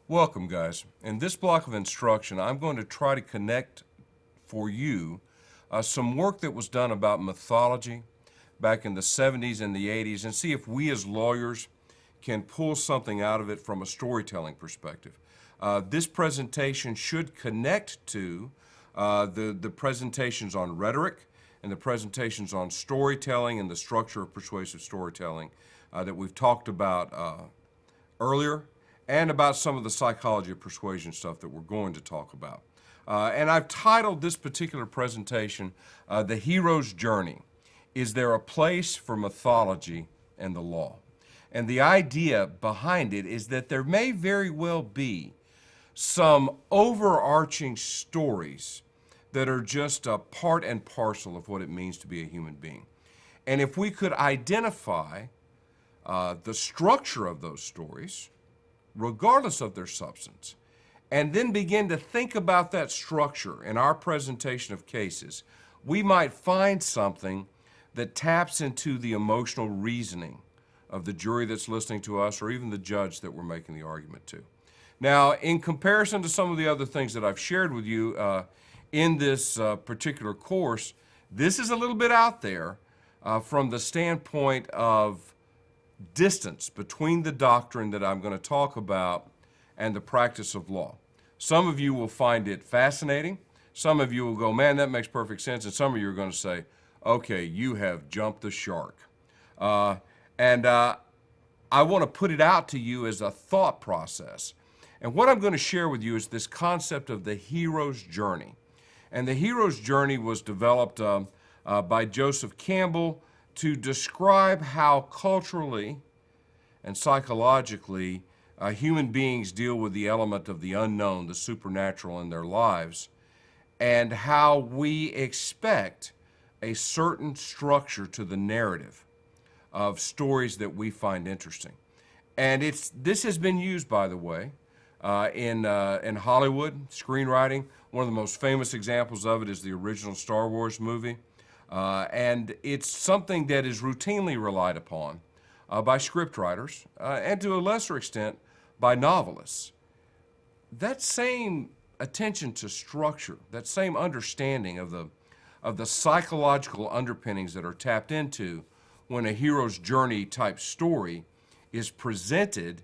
Welcome, guys. In this block of instruction, I'm going to try to connect for you some work that was done about mythology back in the 70s and the 80s and see if we as lawyers can pull something out of it from a storytelling perspective. This presentation should connect to the presentations on rhetoric and the presentations on storytelling and the structure of persuasive storytelling that we've talked about earlier, and about some of the psychology of persuasion stuff that we're going to talk about. And I've titled this particular presentation, The Hero's Journey. Is there a place for mythology and the law? And the idea behind it is that there may very well be some overarching stories that are just a part and parcel of what it means to be a human being. And if we could identify the structure of those stories, regardless of their substance, and then begin to think about that structure in our presentation of cases, we might find something that taps into the emotional reasoning of the jury that's listening to us, or even the judge that we're making the argument to. Now, in comparison to some of the other things that I've shared with you in this particular course, this is a little bit out there from the standpoint of distance between the doctrine that I'm going to talk about and the practice of law. Some of you will find it fascinating. Some of you will go, man, that makes perfect sense. And some of you are going to say, okay, you have jumped the shark. I want to put it out to you as a thought process. And what I'm going to share with you is this concept of the hero's journey. And the hero's journey was developed by Joseph Campbell to describe how culturally and psychologically human beings deal with the element of the unknown, the supernatural in their lives, and how we expect a certain structure to the narrative of stories that we find interesting. And this has been used, by the way, in Hollywood, screenwriting. One of the most famous examples of it is the original Star Wars movie. And it's something that is routinely relied upon by scriptwriters and to a lesser extent by novelists. That same attention to structure, that same understanding of the psychological underpinnings that are tapped into when a hero's journey type story is presented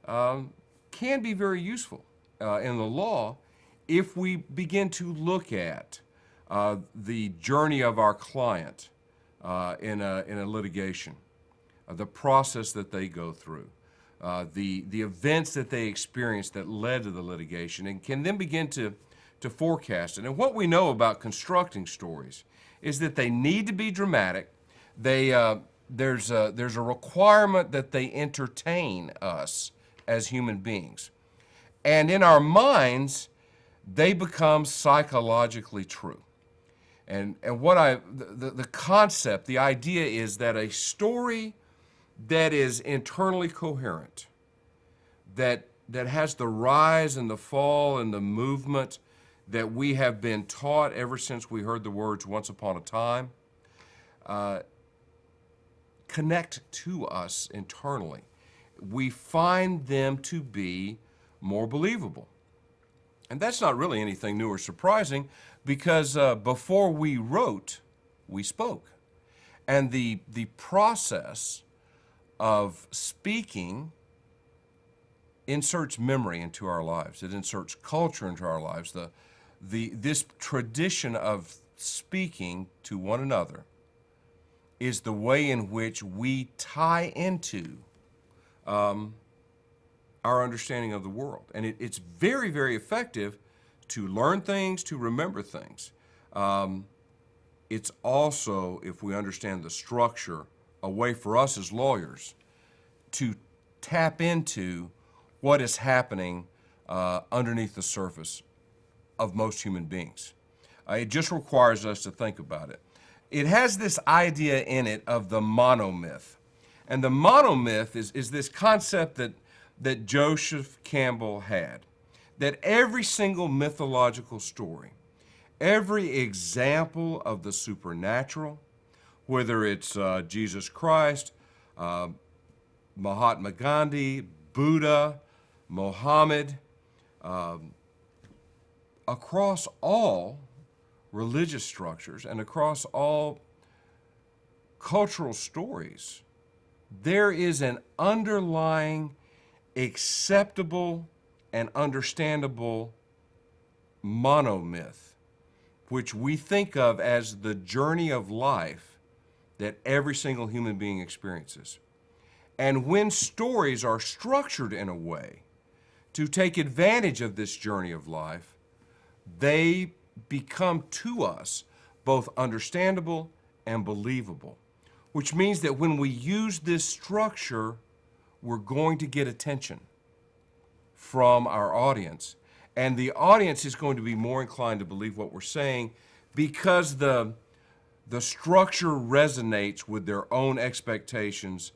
can be very useful in the law if we begin to look at the journey of our client in a litigation, the process that they go through, the events that they experience that led to the litigation, and can then begin to forecast it. And what we know about constructing stories is that they need to be dramatic. There's a requirement that they entertain us as human beings. And in our minds, they become psychologically true. And the concept, the idea is that a story that is internally coherent, that has the rise and the fall and the movement that we have been taught ever since we heard the words once upon a time, connect to us internally. We find them to be more believable. And that's not really anything new or surprising, because before we wrote, we spoke. And the process of speaking inserts memory into our lives. It inserts culture into our lives. This tradition of speaking to one another is the way in which we tie into our understanding of the world. And it's very, very effective to learn things, to remember things. It's also, if we understand the structure, a way for us as lawyers to tap into what is happening underneath the surface of most human beings. It just requires us to think about it. It has this idea in it of the monomyth. And the monomyth is this concept that Joseph Campbell had, that every single mythological story, every example of the supernatural, whether it's Jesus Christ, Mahatma Gandhi, Buddha, Mohammed, across all religious structures and across all cultural stories, there is an underlying acceptable and understandable monomyth, which we think of as the journey of life that every single human being experiences. And when stories are structured in a way to take advantage of this journey of life, they become to us both understandable and believable, which means that when we use this structure, we're going to get attention from our audience. And the audience is going to be more inclined to believe what we're saying because the structure resonates with their own expectations,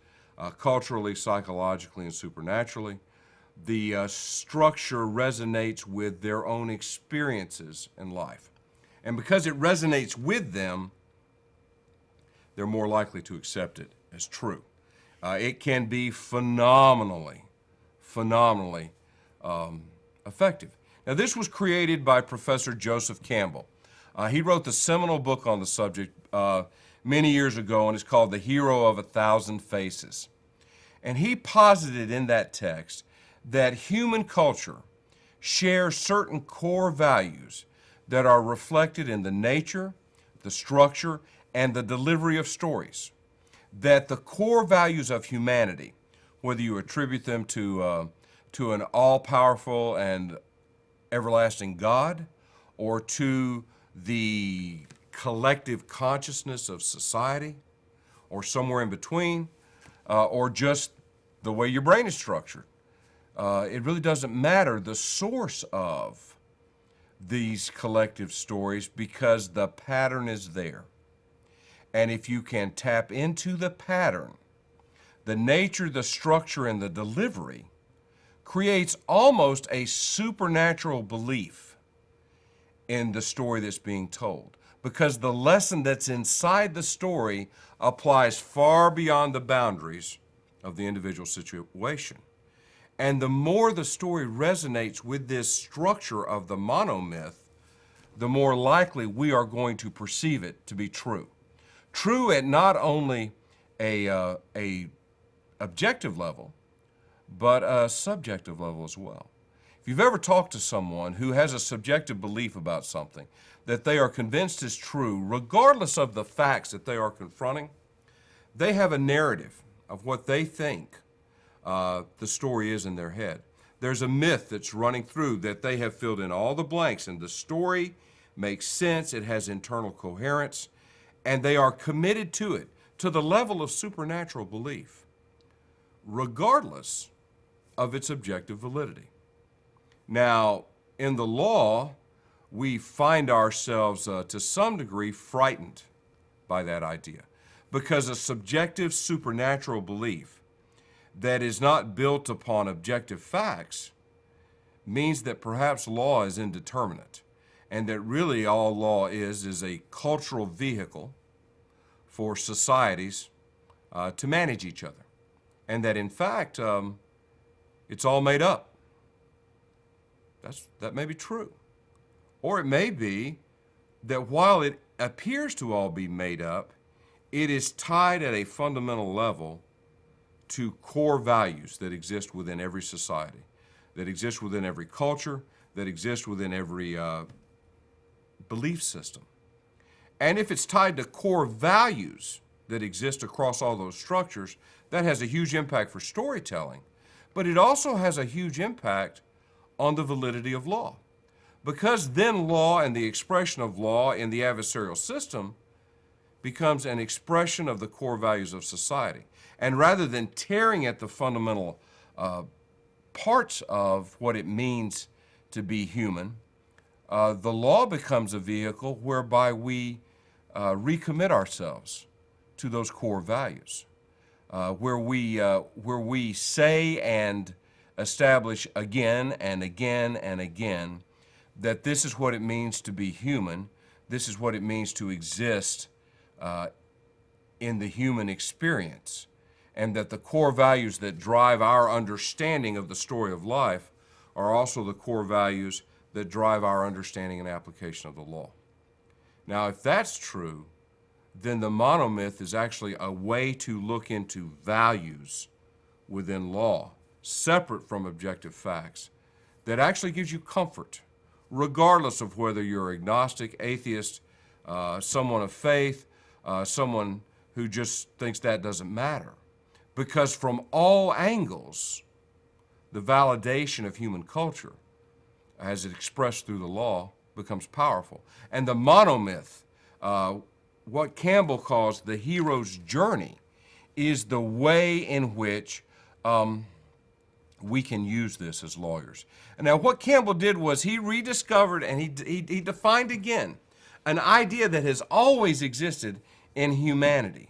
culturally, psychologically, and supernaturally. The structure resonates with their own experiences in life. And because it resonates with them, they're more likely to accept it as true. It can be phenomenally effective. Now, this was created by Professor Joseph Campbell. He wrote the seminal book on the subject many years ago, and it's called The Hero of a Thousand Faces. And he posited in that text that human culture shares certain core values that are reflected in the nature, the structure, and the delivery of stories. That the core values of humanity, whether you attribute them to an all-powerful and everlasting God, or to the collective consciousness of society, or somewhere in between, or just the way your brain is structured. It really doesn't matter the source of these collective stories because the pattern is there. And if you can tap into the pattern, the nature, the structure, and the delivery creates almost a supernatural belief in the story that's being told, because the lesson that's inside the story applies far beyond the boundaries of the individual situation. And the more the story resonates with this structure of the monomyth, the more likely we are going to perceive it to be true. True at not only a objective level, but a subjective level as well. If you've ever talked to someone who has a subjective belief about something that they are convinced is true, regardless of the facts that they are confronting, they have a narrative of what they think the story is in their head. There's a myth that's running through that they have filled in all the blanks, and the story makes sense, it has internal coherence, and they are committed to it to the level of supernatural belief, regardless of its objective validity. Now, in the law, we find ourselves to some degree frightened by that idea, because a subjective supernatural belief that is not built upon objective facts means that perhaps law is indeterminate, and that really all law is a cultural vehicle for societies to manage each other, and that in fact it's all made up. That may be true. Or it may be that while it appears to all be made up, it is tied at a fundamental level to core values that exist within every society, that exist within every culture, that exist within every belief system. And if it's tied to core values that exist across all those structures, that has a huge impact for storytelling, but it also has a huge impact on the validity of law. Because then law and the expression of law in the adversarial system becomes an expression of the core values of society. And rather than tearing at the fundamental parts of what it means to be human, the law becomes a vehicle whereby we recommit ourselves to those core values, where we say and establish again and again and again that this is what it means to be human, this is what it means to exist in the human experience, and that the core values that drive our understanding of the story of life are also the core values that drive our understanding and application of the law. Now, if that's true, then the monomyth is actually a way to look into values within law, separate from objective facts, that actually gives you comfort, regardless of whether you're agnostic, atheist, someone of faith, someone who just thinks that doesn't matter. Because from all angles, the validation of human culture, as it expressed through the law, becomes powerful. And the monomyth, what Campbell calls the hero's journey, is the way in which we can use this as lawyers. And now what Campbell did was he rediscovered and he defined again an idea that has always existed in humanity.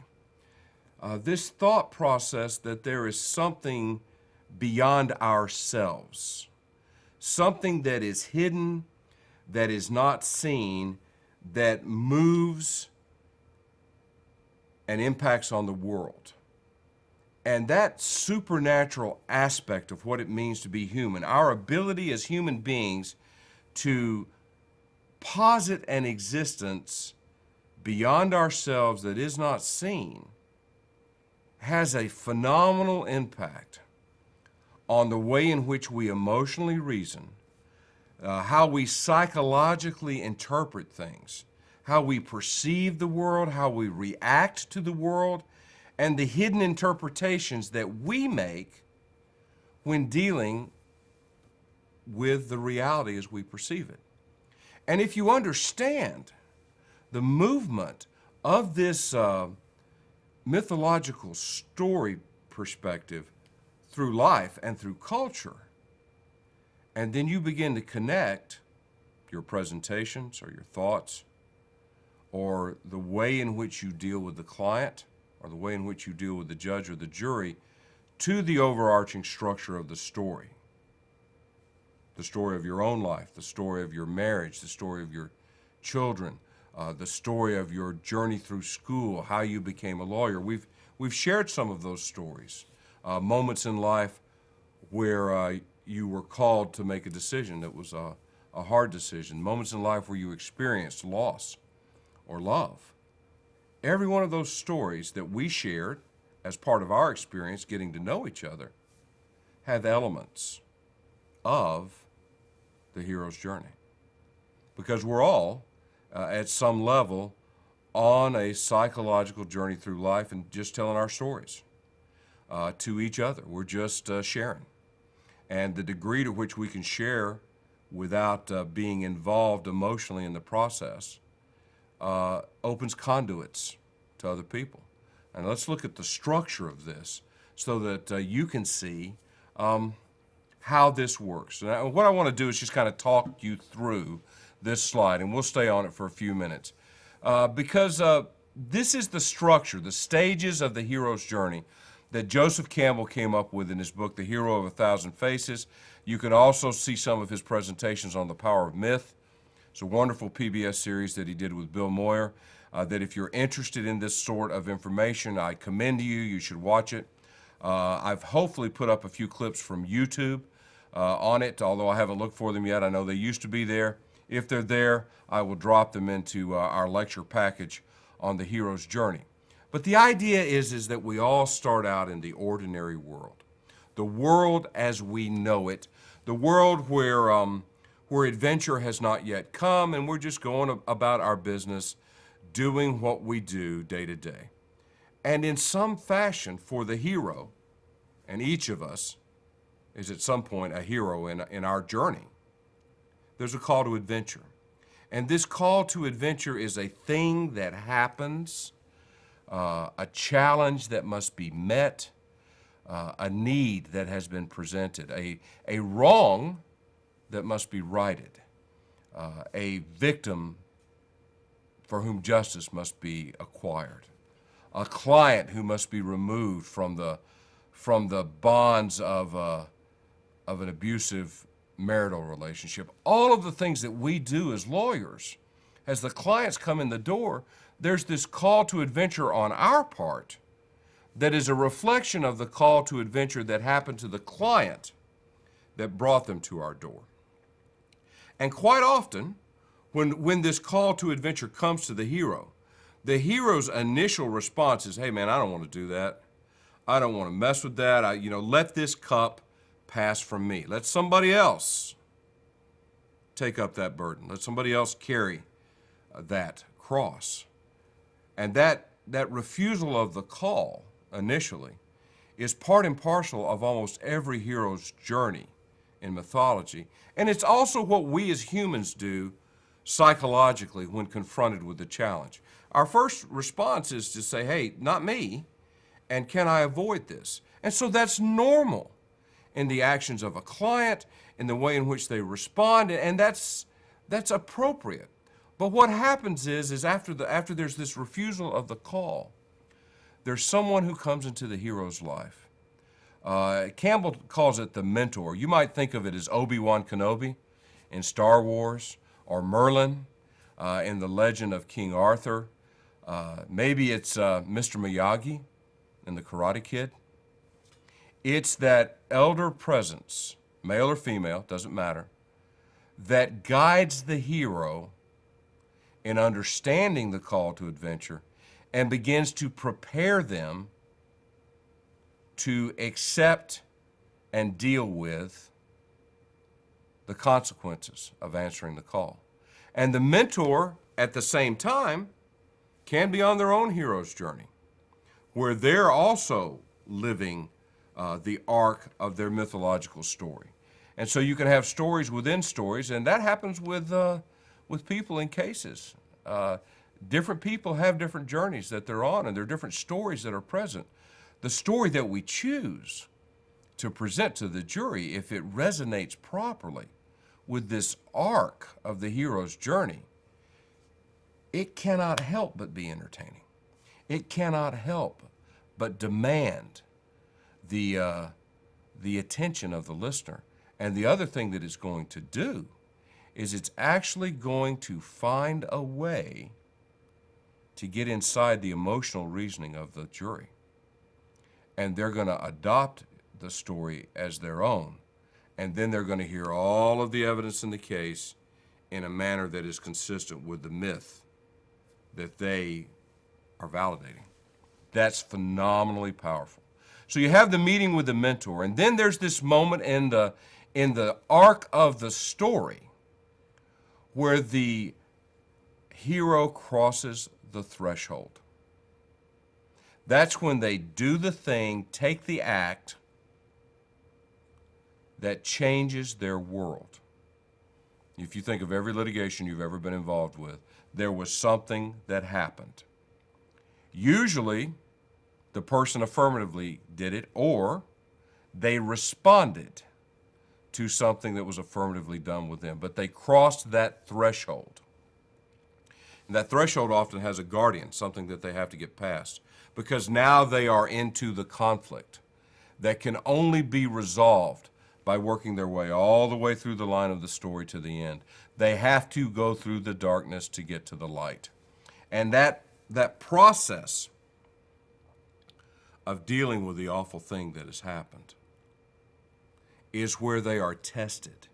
This thought process that there is something beyond ourselves, something that is hidden, that is not seen, that moves and impacts on the world. And that supernatural aspect of what it means to be human, our ability as human beings to posit an existence beyond ourselves that is not seen, has a phenomenal impact on the way in which we emotionally reason, how we psychologically interpret things, how we perceive the world, how we react to the world, and the hidden interpretations that we make when dealing with the reality as we perceive it. And if you understand the movement of this mythological story perspective through life and through culture, and then you begin to connect your presentations or your thoughts or the way in which you deal with the client or the way in which you deal with the judge or the jury to the overarching structure of the story of your own life, the story of your marriage, the story of your children, the story of your journey through school, how you became a lawyer. We've shared some of those stories, moments in life where you were called to make a decision that was a hard decision, moments in life where you experienced loss or love. Every one of those stories that we shared as part of our experience getting to know each other have elements of the hero's journey. Because we're all, at some level, on a psychological journey through life and just telling our stories to each other. We're just sharing. And the degree to which we can share without being involved emotionally in the process opens conduits to other people. And let's look at the structure of this so that you can see how this works. And what I want to do is just kind of talk you through this slide, and we'll stay on it for a few minutes. Because this is the structure, the stages of the hero's journey that Joseph Campbell came up with in his book, The Hero of a Thousand Faces. You can also see some of his presentations on the power of myth. It's a wonderful PBS series that he did with Bill Moyer, that if you're interested in this sort of information, I commend to you. You should watch it. I've hopefully put up a few clips from YouTube on it, although I haven't looked for them yet. I know they used to be there. If they're there, I will drop them into our lecture package on the hero's journey. But the idea is that we all start out in the ordinary world, the world as we know it, the world where adventure has not yet come, and we're just going about our business, doing what we do day to day. And in some fashion, for the hero, and each of us is at some point a hero in our journey, there's a call to adventure. And this call to adventure is a thing that happens, a challenge that must be met, a need that has been presented, a wrong that must be righted, a victim for whom justice must be acquired, a client who must be removed from the bonds of an abusive marital relationship. All of the things that we do as lawyers, as the clients come in the door, there's this call to adventure on our part that is a reflection of the call to adventure that happened to the client that brought them to our door. And quite often, when this call to adventure comes to the hero's initial response is, hey man, I don't want to do that. I don't want to mess with that. Let this cup pass from me. Let somebody else take up that burden. Let somebody else carry that cross. And that refusal of the call initially is part and parcel of almost every hero's journey in mythology. And it's also what we as humans do psychologically when confronted with the challenge. Our first response is to say, hey, not me, and can I avoid this? And so that's normal in the actions of a client, in the way in which they respond, and that's appropriate. But what happens is after there's this refusal of the call, there's someone who comes into the hero's life. Campbell calls it the mentor. You might think of it as Obi-Wan Kenobi in Star Wars, or Merlin in the legend of King Arthur. Maybe it's Mr. Miyagi in The Karate Kid. It's that elder presence, male or female, doesn't matter, that guides the hero in understanding the call to adventure and begins to prepare them to accept and deal with the consequences of answering the call. And the mentor, at the same time, can be on their own hero's journey, where they're also living the arc of their mythological story. And so you can have stories within stories, and that happens with people in cases. Different people have different journeys that they're on, and there are different stories that are present. The story that we choose to present to the jury, if it resonates properly with this arc of the hero's journey, it cannot help but be entertaining. It cannot help but demand the attention of the listener. And the other thing that it's going to do is it's actually going to find a way to get inside the emotional reasoning of the jury. And they're going to adopt the story as their own. And then they're going to hear all of the evidence in the case in a manner that is consistent with the myth that they are validating. That's phenomenally powerful. So you have the meeting with the mentor, and then there's this moment in the arc of the story where the hero crosses the threshold. That's when they do the thing, take the act that changes their world. If you think of every litigation you've ever been involved with, there was something that happened. Usually, the person affirmatively did it, or they responded to something that was affirmatively done with them, but they crossed that threshold. And that threshold often has a guardian, something that they have to get past, because now they are into the conflict that can only be resolved by working their way all the way through the line of the story to the end. They have to go through the darkness to get to the light. And that process of dealing with the awful thing that has happened is where they are tested.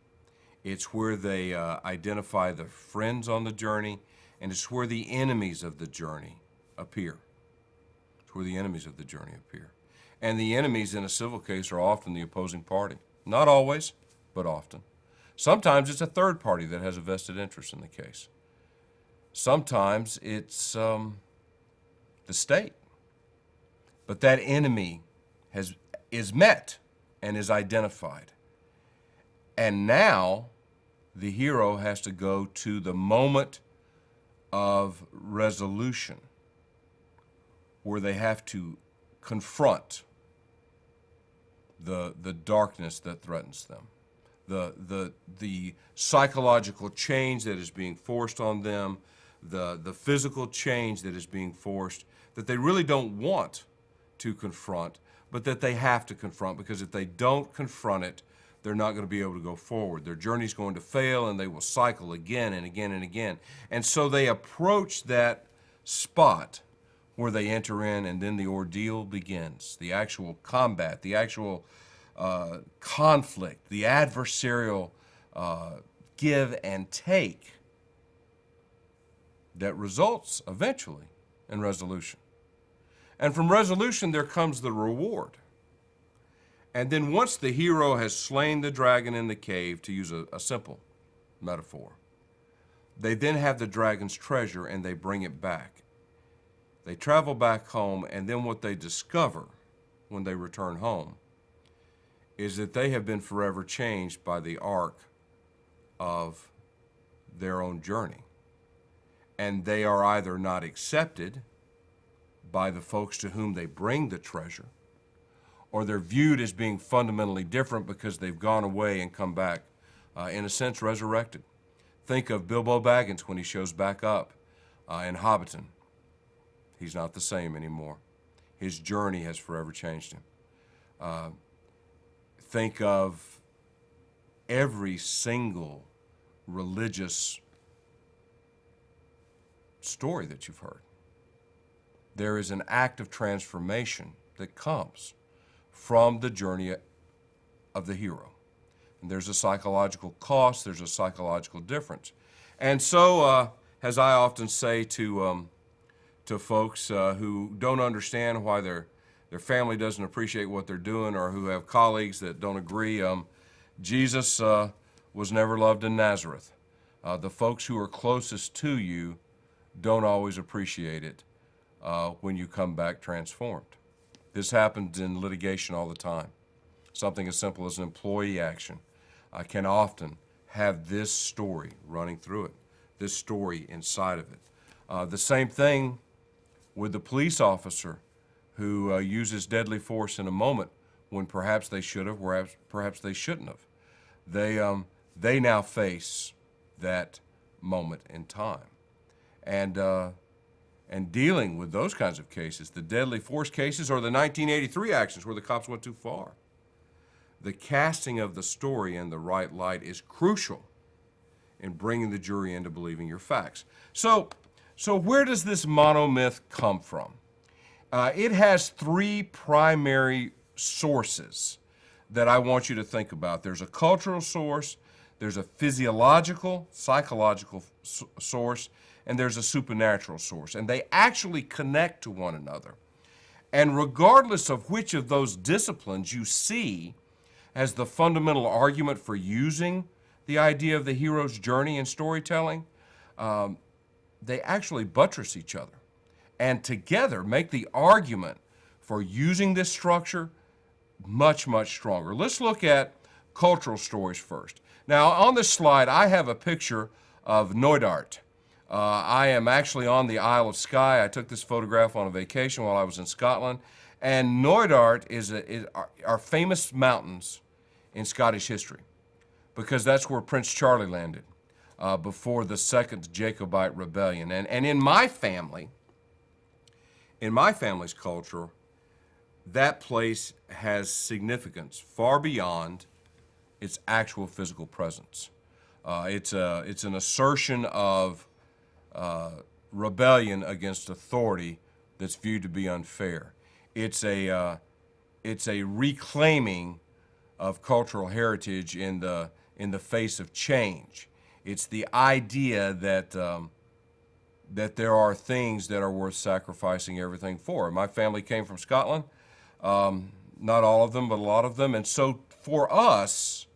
It's where they identify the friends on the journey, and it's where the enemies of the journey appear. It's where the enemies of the journey appear. And the enemies in a civil case are often the opposing party. Not always, but often. Sometimes it's a third party that has a vested interest in the case. Sometimes it's the state. But that enemy is met and is identified. And now the hero has to go to the moment of resolution where they have to confront the darkness that threatens them, the psychological change that is being forced on them, the physical change that is being forced that they really don't want to confront, but that they have to confront, because if they don't confront it, they're not going to be able to go forward. Their journey's going to fail, and they will cycle again and again and again. And so they approach that spot where they enter in, and then the ordeal begins, the actual combat, the actual conflict, the adversarial give and take that results eventually in resolution. And from resolution, there comes the reward. And then once the hero has slain the dragon in the cave, to use a simple metaphor, they then have the dragon's treasure and they bring it back. They travel back home, and then what they discover when they return home is that they have been forever changed by the arc of their own journey. And they are either not accepted by the folks to whom they bring the treasure, or they're viewed as being fundamentally different because they've gone away and come back, in a sense, resurrected. Think of Bilbo Baggins when he shows back up in Hobbiton. He's not the same anymore. His journey has forever changed him. Think of every single religious story that you've heard. There is an act of transformation that comes from the journey of the hero. And there's a psychological cost, there's a psychological difference. And so, as I often say to folks who don't understand why their family doesn't appreciate what they're doing, or who have colleagues that don't agree, Jesus was never loved in Nazareth. The folks who are closest to you don't always appreciate it when you come back transformed. This happens in litigation all the time. Something as simple as an employee action can often have this story running through it, this story inside of it. The same thing with the police officer who uses deadly force in a moment when perhaps they should have, perhaps they shouldn't have. They now face that moment in time. And dealing with those kinds of cases, the deadly force cases, or the 1983 actions where the cops went too far, the casting of the story in the right light is crucial in bringing the jury into believing your facts. So where does this monomyth come from? It has three primary sources that I want you to think about. There's a cultural source, there's a physiological, psychological source, and there's a supernatural source. And they actually connect to one another. And regardless of which of those disciplines you see as the fundamental argument for using the idea of the hero's journey in storytelling, they actually buttress each other and together make the argument for using this structure much, much stronger. Let's look at cultural stories first. Now, on this slide, I have a picture of Noidart. I am actually on the Isle of Skye. I took this photograph on a vacation while I was in Scotland. And Noidart are famous mountains in Scottish history because that's where Prince Charlie landed before the Second Jacobite Rebellion. And in my family's culture, that place has significance far beyond its actual physical presence. It's an assertion of rebellion against authority that's viewed to be unfair. It's a reclaiming of cultural heritage in the face of change. It's the idea that there are things that are worth sacrificing everything for. My family came from Scotland, not all of them, but a lot of them, and so for us,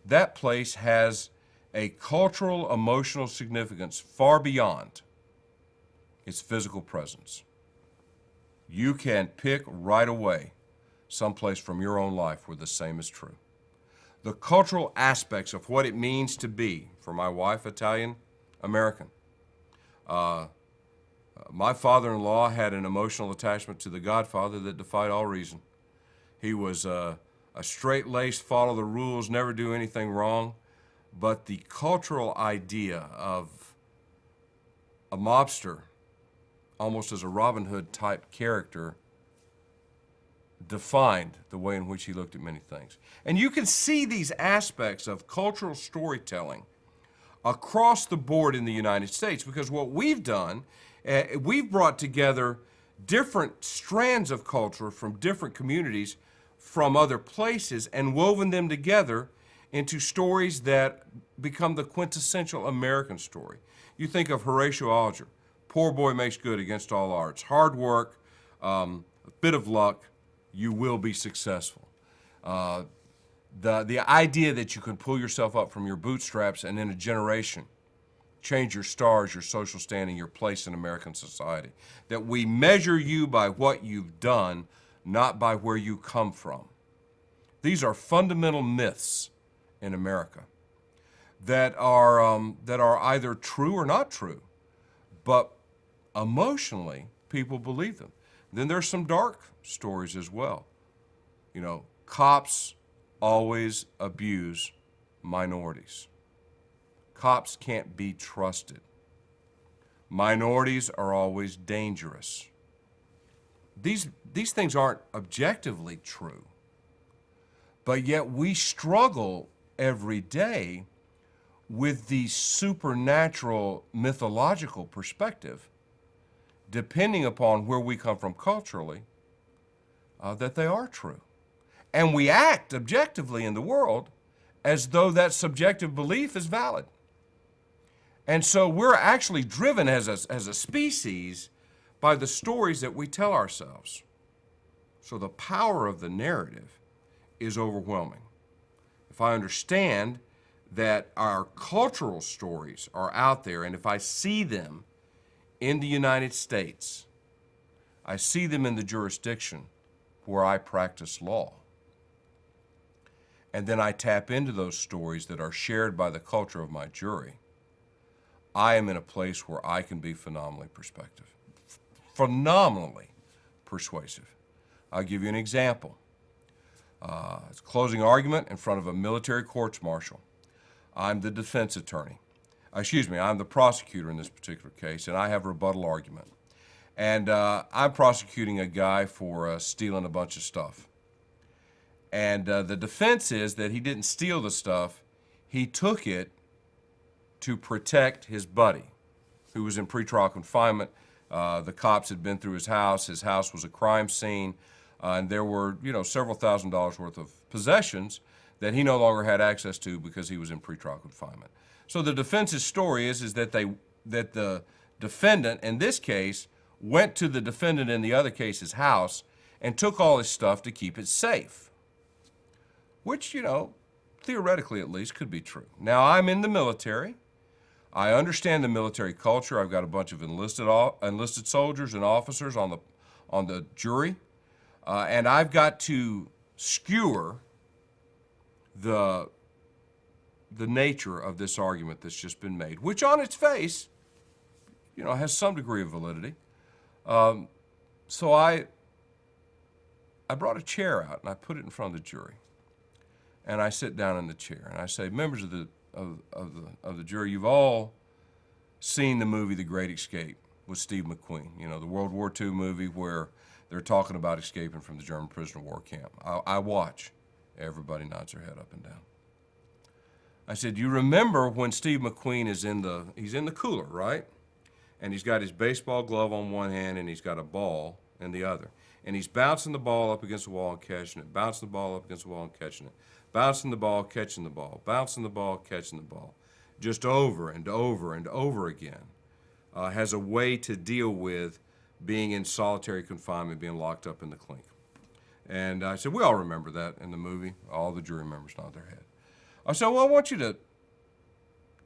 that place has a cultural, emotional significance far beyond its physical presence. You can pick right away someplace from your own life where the same is true. The cultural aspects of what it means to be, for my wife, Italian American. My father-in-law had an emotional attachment to the Godfather that defied all reason. He was a straight-laced, follow the rules, never do anything wrong. But the cultural idea of a mobster, almost as a Robin Hood type character, defined the way in which he looked at many things. And you can see these aspects of cultural storytelling across the board in the United States, because what we've done, we've brought together different strands of culture from different communities from other places and woven them together into stories that become the quintessential American story. You think of Horatio Alger, poor boy makes good against all odds. Hard work, a bit of luck, you will be successful. The idea that you can pull yourself up from your bootstraps and in a generation change your stars, your social standing, your place in American society. That we measure you by what you've done, not by where you come from. These are fundamental myths in America that are either true or not true, but emotionally people believe them. Then there's some dark stories as well. You know, cops always abuse minorities. Cops can't be trusted. Minorities are always dangerous. These things aren't objectively true, but yet we struggle every day with the supernatural mythological perspective, depending upon where we come from culturally, that they are true. And we act objectively in the world as though that subjective belief is valid. And so we're actually driven as a species by the stories that we tell ourselves. So the power of the narrative is overwhelming. If I understand that our cultural stories are out there, and if I see them in the United States, I see them in the jurisdiction where I practice law, and then I tap into those stories that are shared by the culture of my jury, I am in a place where I can be phenomenally persuasive. I'll give you an example. It's a closing argument in front of a military courts-martial. I'm the defense attorney. I'm the prosecutor in this particular case, and I have a rebuttal argument. And I'm prosecuting a guy for stealing a bunch of stuff. And the defense is that he didn't steal the stuff, he took it to protect his buddy, who was in pretrial confinement. The cops had been through his house. His house was a crime scene, and there were, several $1,000s worth of possessions that he no longer had access to because he was in pretrial confinement. So the defense's story is that the defendant in this case went to the defendant in the other case's house and took all his stuff to keep it safe, which, theoretically at least could be true. Now, I'm in the military. I understand the military culture. I've got a bunch of enlisted soldiers and officers on the jury, and I've got to skewer the nature of this argument that's just been made, which on its face, has some degree of validity. So I brought a chair out and I put it in front of the jury, and I sit down in the chair and I say, members of the jury, you've all seen the movie The Great Escape with Steve McQueen, the World War II movie where they're talking about escaping from the German prisoner of war camp. I watch. Everybody nods their head up and down. I said, you remember when Steve McQueen is he's in the cooler, right? And he's got his baseball glove on one hand and he's got a ball in the other. And he's bouncing the ball up against the wall and catching it, bouncing the ball up against the wall and catching it, bouncing the ball, catching the ball, bouncing the ball, catching the ball, just over and over and over again. Has a way to deal with being in solitary confinement, being locked up in the clink. And I said, we all remember that in the movie. All the jury members nod their head. I said, well, I want you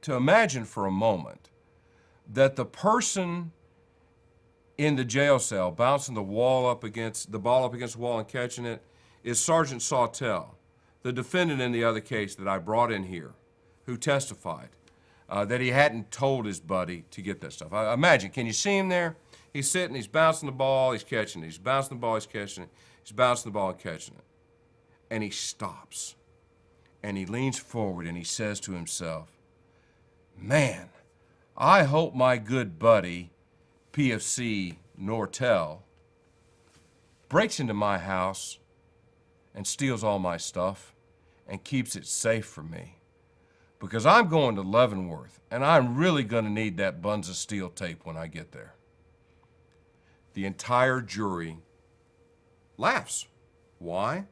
to imagine for a moment that the person in the jail cell bouncing the ball up against the wall and catching it is Sergeant Sawtell, the defendant in the other case that I brought in here, who testified that he hadn't told his buddy to get that stuff. Imagine, can you see him there? He's sitting, he's bouncing the ball, he's catching it. He's bouncing the ball, he's catching it. He's bouncing the ball and catching it. And he stops. And he leans forward and he says to himself, man, I hope my good buddy, PFC Nortel, breaks into my house and steals all my stuff and keeps it safe for me. Because I'm going to Leavenworth and I'm really going to need that buns of steel tape when I get there. The entire jury laughs. Why?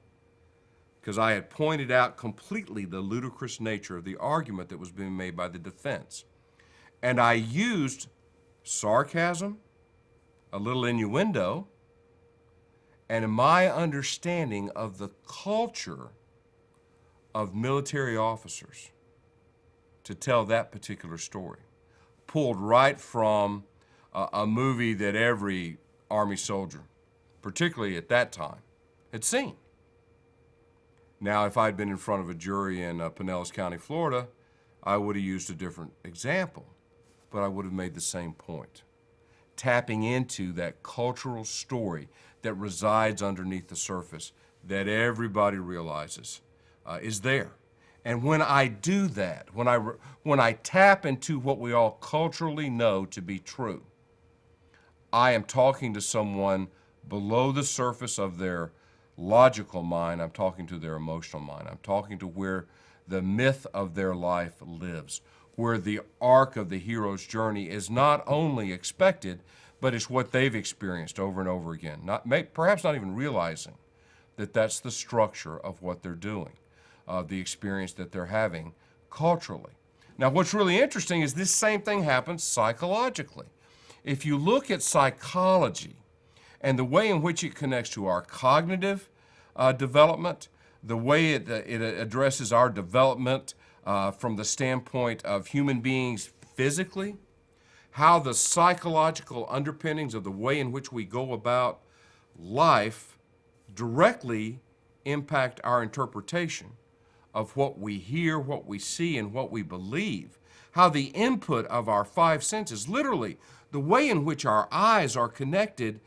because I had pointed out completely the ludicrous nature of the argument that was being made by the defense. And I used sarcasm, a little innuendo, and my understanding of the culture of military officers to tell that particular story, pulled right from a movie that every Army soldier, particularly at that time, had seen. Now, if I'd been in front of a jury in Pinellas County, Florida, I would have used a different example, but I would have made the same point, tapping into that cultural story that resides underneath the surface that everybody realizes is there. And when I do that, when I tap into what we all culturally know to be true, I am talking to someone below the surface of their logical mind. I'm talking to their emotional mind. I'm talking to where the myth of their life lives, where the arc of the hero's journey is not only expected, but it's what they've experienced over and over again, perhaps not even realizing that that's the structure of what they're doing, the experience that they're having culturally. Now, what's really interesting is this same thing happens psychologically. If you look at psychology and the way in which it connects to our cognitive development, the way it addresses our development from the standpoint of human beings physically, how the psychological underpinnings of the way in which we go about life directly impact our interpretation of what we hear, what we see, and what we believe. How the input of our five senses, literally the way in which our eyes are connected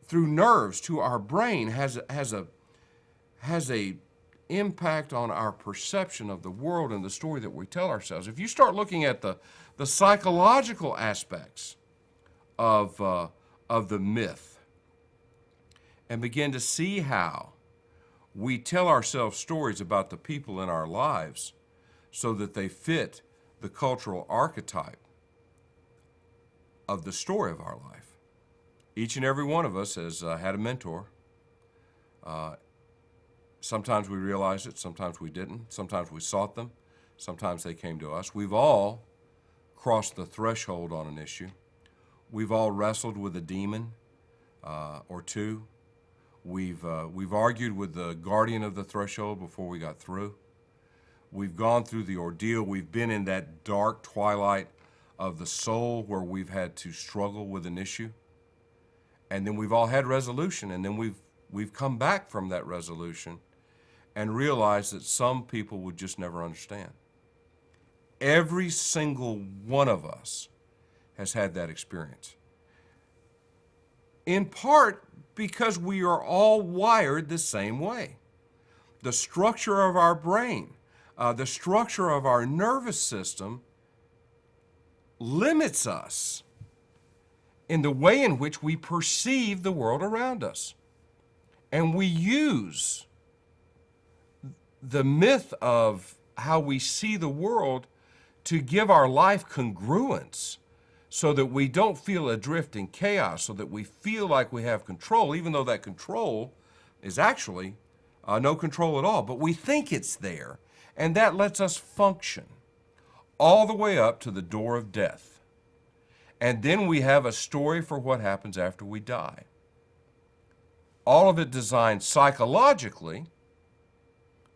through nerves to our brain, has a impact on our perception of the world and the story that we tell ourselves. If you start looking at the psychological aspects of the myth and begin to see how we tell ourselves stories about the people in our lives so that they fit the cultural archetype of the story of our life. Each and every one of us has had a mentor. Sometimes we realized it, sometimes we didn't. Sometimes we sought them, sometimes they came to us. We've all crossed the threshold on an issue. We've all wrestled with a demon or two. We've argued with the guardian of the threshold before we got through. We've gone through the ordeal. We've been in that dark twilight of the soul where we've had to struggle with an issue. And then we've all had resolution, and then we've come back from that resolution and realized that some people would just never understand. Every single one of us has had that experience. In part because we are all wired the same way. The structure of our brain, the structure of our nervous system limits us in the way in which we perceive the world around us. And we use the myth of how we see the world to give our life congruence so that we don't feel adrift in chaos, so that we feel like we have control, even though that control is actually no control at all. But we think it's there, and that lets us function all the way up to the door of death. And then we have a story for what happens after we die. All of it designed psychologically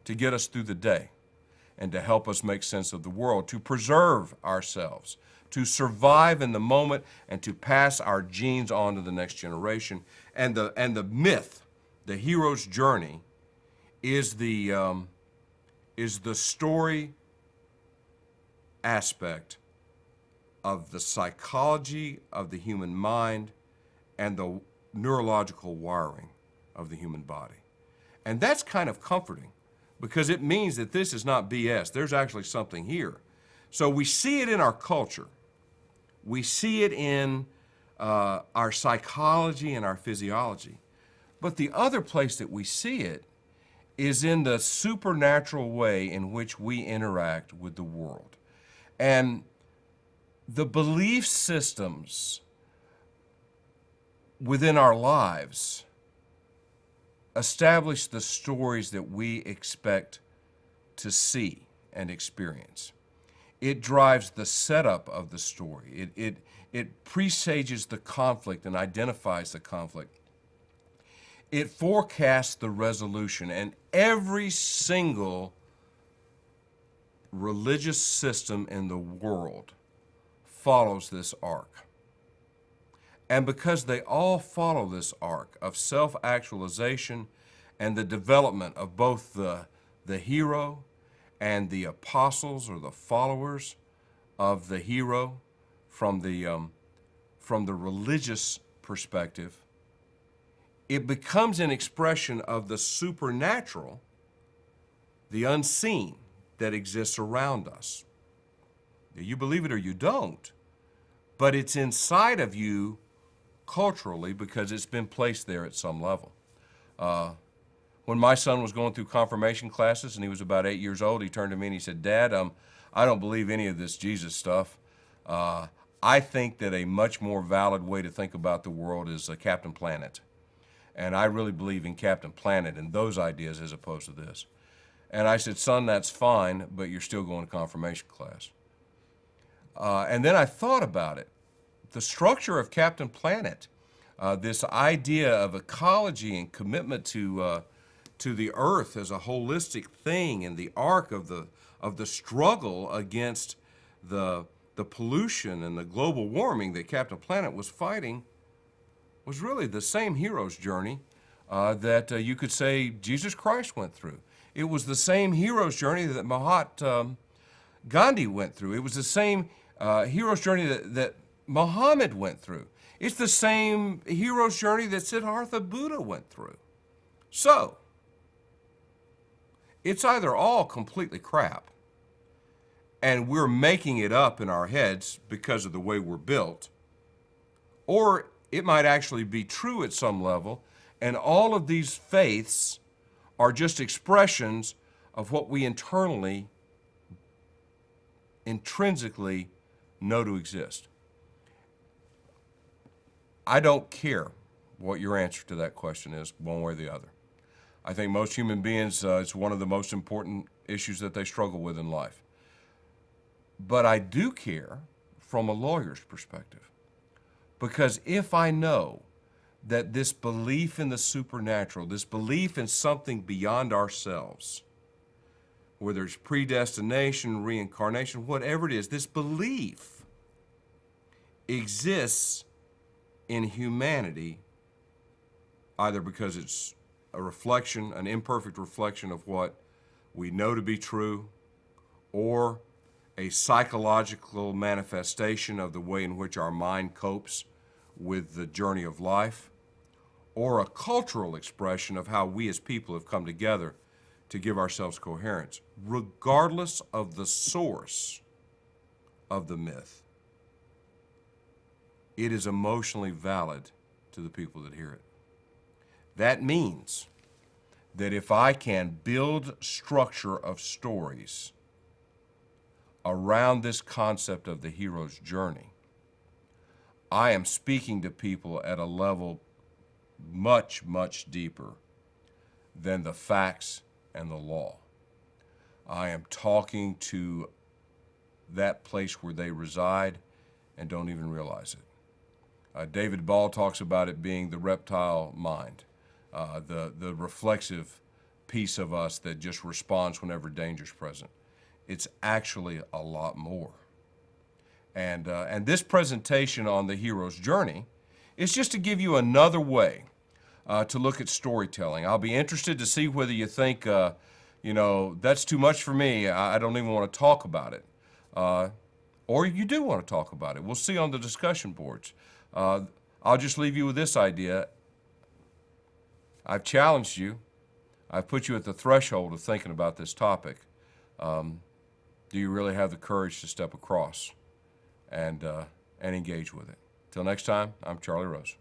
to get us through the day and to help us make sense of the world, to preserve ourselves, to survive in the moment, and to pass our genes on to the next generation. And the myth, the hero's journey, is the story aspect of the psychology of the human mind and the neurological wiring of the human body. And that's kind of comforting because it means that this is not BS. There's actually something here. So we see it in our culture. We see it in our psychology and our physiology. But the other place that we see it is in the supernatural way in which we interact with the world. And the belief systems within our lives establish the stories that we expect to see and experience. It drives the setup of the story. It presages the conflict and identifies the conflict. It forecasts the resolution, and every single religious system in the world follows this arc. And because they all follow this arc of self-actualization and the development of both the hero and the apostles or the followers of the hero from the religious perspective, it becomes an expression of the supernatural, the unseen that exists around us. You believe it or you don't, but it's inside of you culturally because it's been placed there at some level. When my son was going through confirmation classes and he was about 8 years old, he turned to me and he said, "Dad, I don't believe any of this Jesus stuff. I think that a much more valid way to think about the world is Captain Planet. And I really believe in Captain Planet and those ideas as opposed to this." And I said, "Son, that's fine, but you're still going to confirmation class." And then I thought about it. The structure of Captain Planet, this idea of ecology and commitment to the earth as a holistic thing, and the arc of the struggle against the pollution and the global warming that Captain Planet was fighting, was really the same hero's journey that you could say Jesus Christ went through. It was the same hero's journey that Mahatma Gandhi went through. It was the same hero's journey that Muhammad went through. It's the same hero's journey that Siddhartha Buddha went through. So, it's either all completely crap, and we're making it up in our heads because of the way we're built, or it might actually be true at some level, and all of these faiths are just expressions of what we intrinsically know to exist. I don't care what your answer to that question is, one way or the other. I think most human beings, it's one of the most important issues that they struggle with in life. But I do care from a lawyer's perspective. Because if I know that this belief in the supernatural, this belief in something beyond ourselves, whether it's predestination, reincarnation, whatever it is, this belief exists in humanity, either because it's a reflection, an imperfect reflection of what we know to be true, or a psychological manifestation of the way in which our mind copes with the journey of life, or a cultural expression of how we as people have come together to give ourselves coherence. Regardless of the source of the myth, it is emotionally valid to the people that hear it. That means that if I can build structure of stories around this concept of the hero's journey, I am speaking to people at a level much, much deeper than the facts and the law. I am talking to that place where they reside and don't even realize it. David Ball talks about it being the reptile mind, the reflexive piece of us that just responds whenever danger is present. It's actually a lot more. And this presentation on the hero's journey is just to give you another way to look at storytelling. I'll be interested to see whether you think, that's too much for me. I don't even want to talk about it. Or you do want to talk about it. We'll see on the discussion boards. I'll just leave you with this idea. I've challenged you. I've put you at the threshold of thinking about this topic. Do you really have the courage to step across and engage with it? Till next time, I'm Charlie Rose.